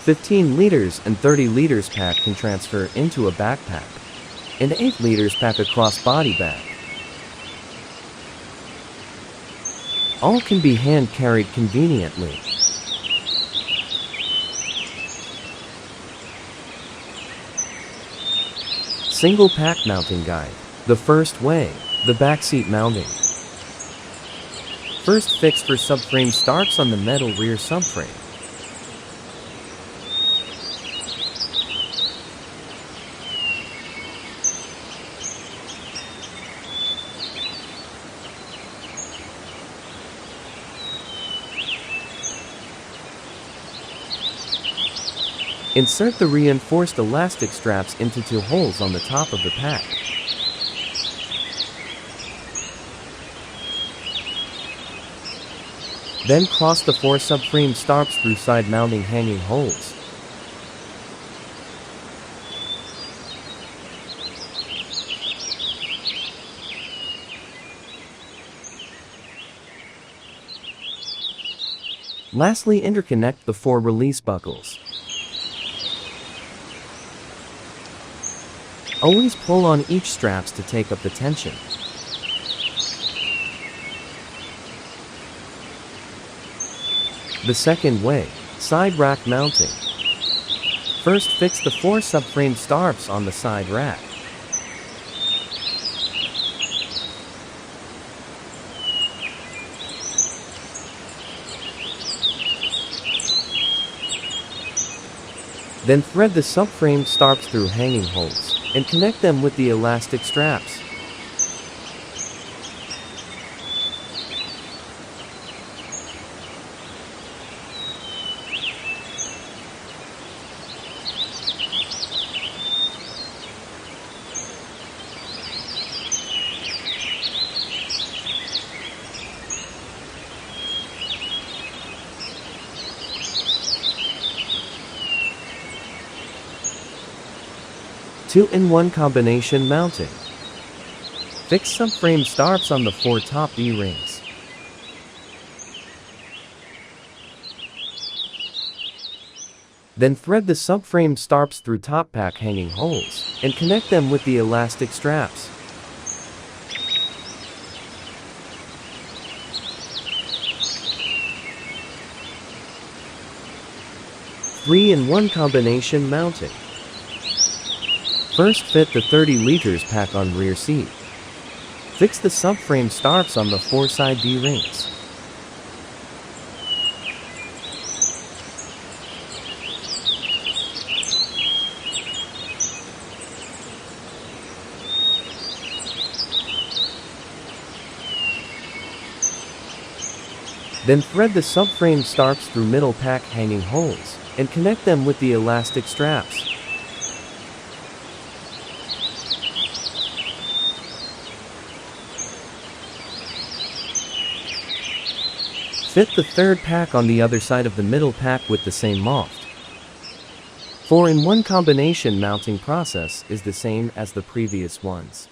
15 liters and 30 liters pack can transfer into a backpack. An 8 liters pack a crossbody bag. All can be hand-carried conveniently. Single pack mounting guide. The first way, the backseat mounting. First fix for subframe starts on the metal rear subframe. Insert the reinforced elastic straps into 2 holes on the top of the pack. Then cross the 4 subframe starts through side mounting hanging holes. Lastly, interconnect the 4 release buckles. Always pull on each straps to take up the tension. The second way, side rack mounting. First fix the 4 subframe starts on the side rack. Then thread the subframe starts through hanging holes and connect them with the elastic straps. Two-in-one combination mounting. Fix subframe starts on the 4 top D-rings. Then thread the subframe starts through top pack hanging holes and connect them with the elastic straps. Three-in-one combination mounting. First fit the 30 liters pack on rear seat. Fix the subframe starts on the 4 side D-rings. Then thread the subframe starts through middle pack hanging holes and connect them with the elastic straps. Fit the third pack on the other side of the middle pack with the same moft. 4-in-one combination mounting process is the same as the previous ones.